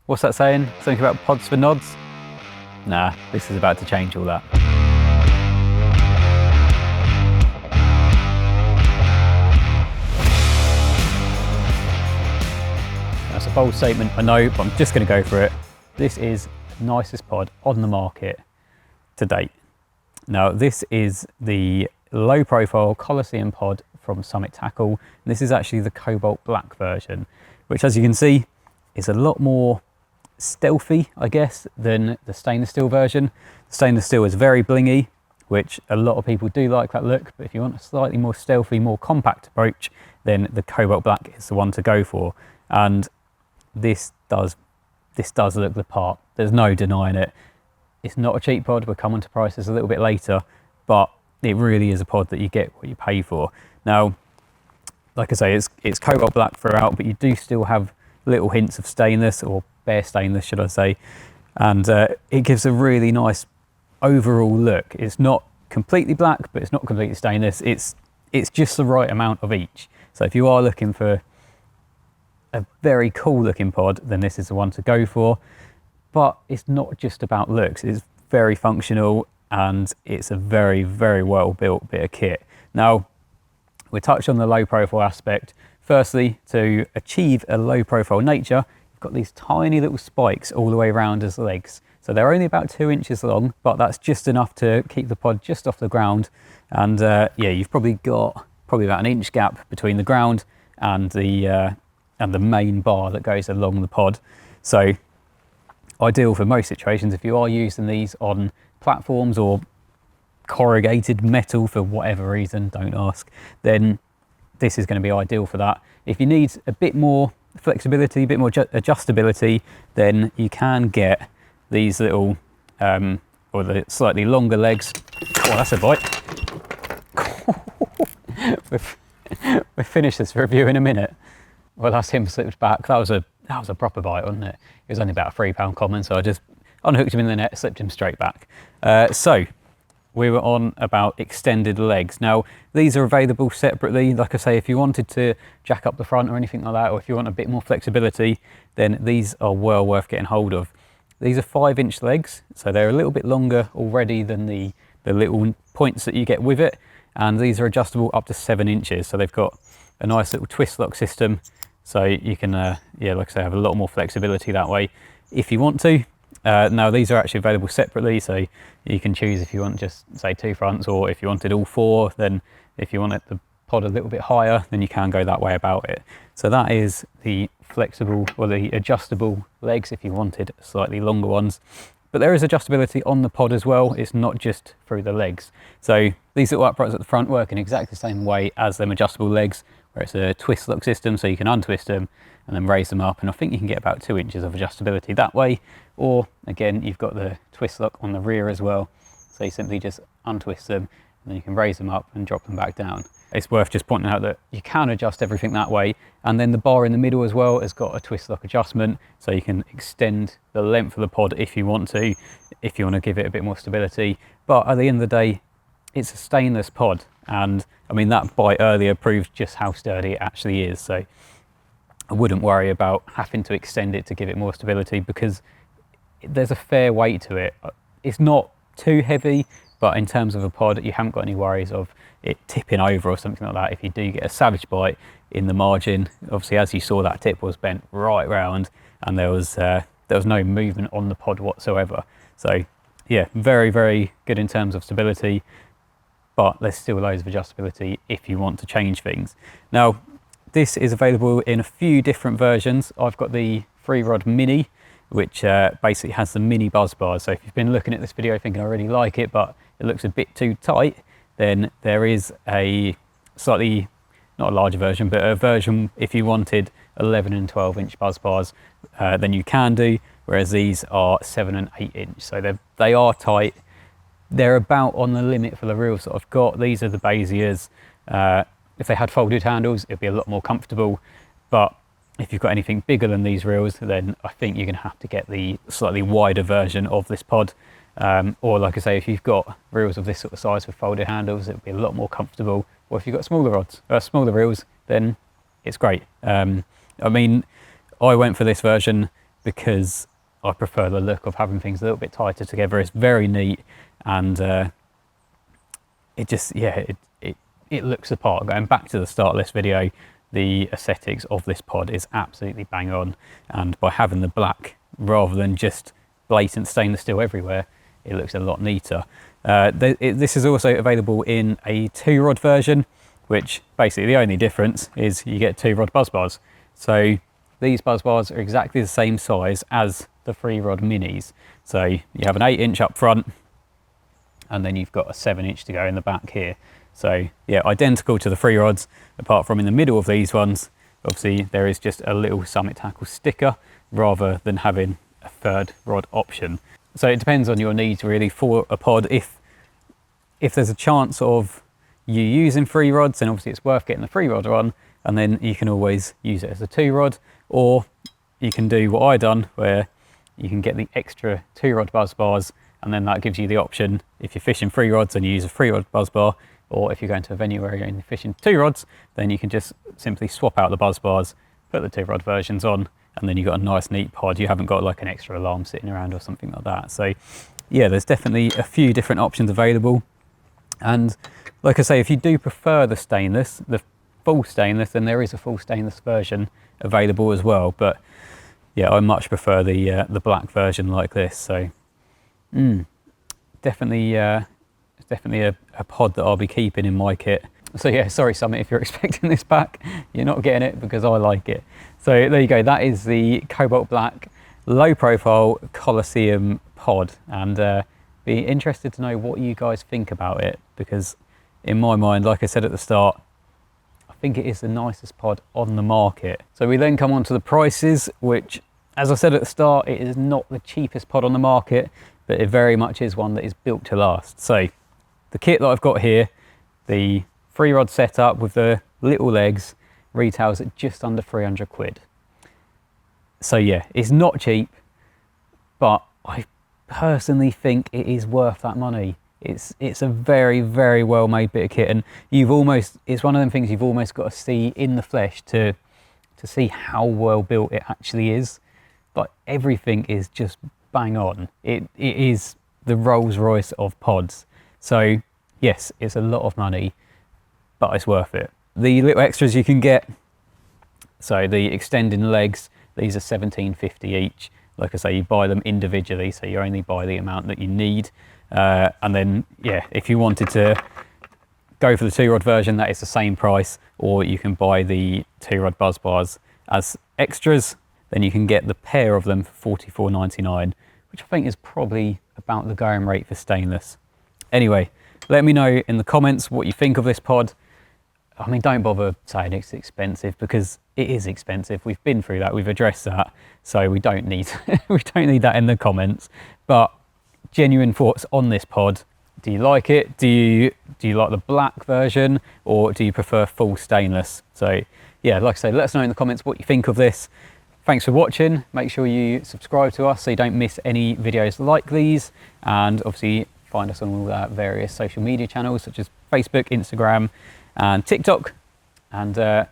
What's that saying? Something about pods for nods? Nah, this is about to change all that. That's a bold statement, I know, but I'm just going to go for it. This is the nicest pod on the market to date. Now, this is the low profile Colosseum pod from Summit Tackle. This is actually the Cobalt Black version, which, as you can see, is a lot more stealthy, I guess, than the stainless steel version. The stainless steel is very blingy, which a lot of people do like that look, but if you want a slightly more stealthy, more compact approach, then the Cobalt Black is the one to go for. And this does look the part. There's no denying it. It's not a cheap pod. We'll come on to prices a little bit later, but it really is a pod that you get what you pay for. Now, like I say, it's Cobalt Black throughout, but you do still have little hints of stainless, or bare stainless, should I say, and it gives a really nice overall look. It's not completely black, but it's not completely stainless. It's just the right amount of each. So if you are looking for a very cool looking pod, then this is the one to go for. But it's not just about looks. It's very functional, and it's a very, very well built bit of kit. Now, we touched on the low profile aspect. Firstly, to achieve a low profile nature, you've got these tiny little spikes all the way around as legs. So they're only about 2 inches long, but that's just enough to keep the pod just off the ground. And yeah, you've probably got about an inch gap between the ground and the main bar that goes along the pod. So ideal for most situations. If you are using these on platforms or corrugated metal for whatever reason, don't ask, then this is going to be ideal for that. If you need a bit more flexibility, a bit more adjustability, then you can get these little, or the slightly longer legs. Oh, that's a bite. We'll finish this review in a minute. Well, that's him slipped back. That was a proper bite, wasn't it? It was only about a £3 common, so I just unhooked him in the net, slipped him straight back. So we were on about extended legs. Now, these are available separately. Like I say, if you wanted to jack up the front or anything like that, or if you want a bit more flexibility, then these are well worth getting hold of. These are 5-inch legs, so they're a little bit longer already than the little points that you get with it. And these are adjustable up to 7 inches. So they've got a nice little twist lock system. So you can, yeah, like I say, have a lot more flexibility that way if you want to. Now, these are actually available separately, so you can choose if you want just, say, 2 fronts, or if you wanted all 4, then if you wanted the pod a little bit higher, then you can go that way about it. So that is the flexible, or the adjustable legs if you wanted slightly longer ones. But there is adjustability on the pod as well. It's not just through the legs. So these little uprights at the front work in exactly the same way as them adjustable legs, where it's a twist lock system, so you can untwist them and then raise them up. And I think you can get about 2 inches of adjustability that way. Or again, you've got the twist lock on the rear as well. So you simply just untwist them and then you can raise them up and drop them back down. It's worth just pointing out that you can adjust everything that way. And then the bar in the middle as well has got a twist lock adjustment. So you can extend the length of the pod if you want to give it a bit more stability. But at the end of the day, it's a stainless pod. And I mean, that bite earlier proved just how sturdy it actually is. So I wouldn't worry about having to extend it to give it more stability, because there's a fair weight to it. It's not too heavy, but in terms of a pod, you haven't got any worries of it tipping over or something like that if you do get a savage bite in the margin. Obviously, as you saw, that tip was bent right round and there was no movement on the pod whatsoever. So yeah, very, very good in terms of stability, but there's still loads of adjustability if you want to change things. Now, this is available in a few different versions. I've got the 3-rod mini, which basically has the mini buzz bars. So if you've been looking at this video thinking I really like it, but it looks a bit too tight, then there is a slightly, not a larger version, but a version if you wanted 11 and 12 inch buzz bars, then you can do, whereas these are 7 and 8 inch. So they are tight. They're about on the limit for the reels that I've got. These are the Beziers. If they had folded handles, it'd be a lot more comfortable. But if you've got anything bigger than these reels, then I think you're going to have to get the slightly wider version of this pod. Or like I say, if you've got reels of this sort of size with folded handles, it'll be a lot more comfortable. Or if you've got smaller reels, then it's great. I mean, I went for this version because I prefer the look of having things a little bit tighter together. It's very neat, and it just, yeah, it looks the part. Going back to the start of this video, the aesthetics of this pod is absolutely bang on, and by having the black rather than just blatant stainless steel everywhere, it looks a lot neater. This is also available in a 2-rod version, which basically the only difference is you get 2-rod buzz bars. So these buzz bars are exactly the same size as the 3-rod minis. So you have an 8-inch up front, and then you've got a 7-inch to go in the back here. So yeah, identical to the 3-rods, apart from in the middle of these ones, obviously there is just a little Summit Tackle sticker rather than having a 3rd rod option. So it depends on your needs really for a pod. If there's a chance of you using 3 rods, then obviously it's worth getting the 3-rod on, and then you can always use it as a 2-rod, or you can do what I done, where you can get the extra 2-rod buzz bars, and then that gives you the option, if you're fishing 3 rods and you use a 3-rod buzz bar, or if you're going to a venue where you're only fishing 2 rods, then you can just simply swap out the buzz bars, put the 2-rod versions on, and then you've got a nice neat pod. You haven't got like an extra alarm sitting around or something like that. So yeah, there's definitely a few different options available. And like I say, if you do prefer the stainless, the full stainless, then there is a full stainless version available as well. But yeah, I much prefer the black version like this. So definitely a pod that I'll be keeping in my kit. So yeah, sorry Summit, if you're expecting this back, you're not getting it because I like it. So there you go, that is the Cobalt Black low profile Colosseum pod, and be interested to know what you guys think about it, because in my mind, like I said at the start, I think it is the nicest pod on the market. So we then come on to the prices, which, as I said at the start, it is not the cheapest pod on the market, but it very much is one that is built to last. So the kit that I've got here, the 3-rod setup with the little legs, retails at just under 300 quid. So yeah, it's not cheap, but I personally think it is worth that money. It's a very, very well made bit of kit, and it's one of them things you've almost got to see in the flesh to see how well built it actually is. Like, everything is just bang on. It is the Rolls Royce of pods. So yes, it's a lot of money, but it's worth it. The little extras you can get, so the extending legs, these are $17.50 each. Like I say, you buy them individually, so you only buy the amount that you need. And then, yeah, if you wanted to go for the 2-rod version, that is the same price, or you can buy the 2-rod buzz bars as extras. Then you can get the pair of them for $44.99, which I think is probably about the going rate for stainless. Anyway, let me know in the comments what you think of this pod. I mean, don't bother saying it's expensive, because it is expensive. We've been through that, we've addressed that, so we don't need we don't need that in the comments. But genuine thoughts on this pod. Do you like it? Do you like the black version, or do you prefer full stainless? So yeah, like I say, let us know in the comments what you think of this. Thanks for watching. Make sure you subscribe to us so you don't miss any videos like these, and obviously find us on all our various social media channels such as Facebook, Instagram and TikTok, and I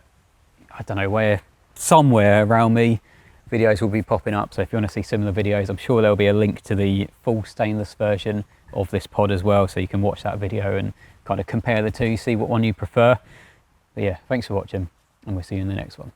don't know where, somewhere around me videos will be popping up. So if you want to see similar videos, I'm sure there'll be a link to the full stainless version of this pod as well, so you can watch that video and kind of compare the two, see what one you prefer. But yeah, thanks for watching, and we'll see you in the next one.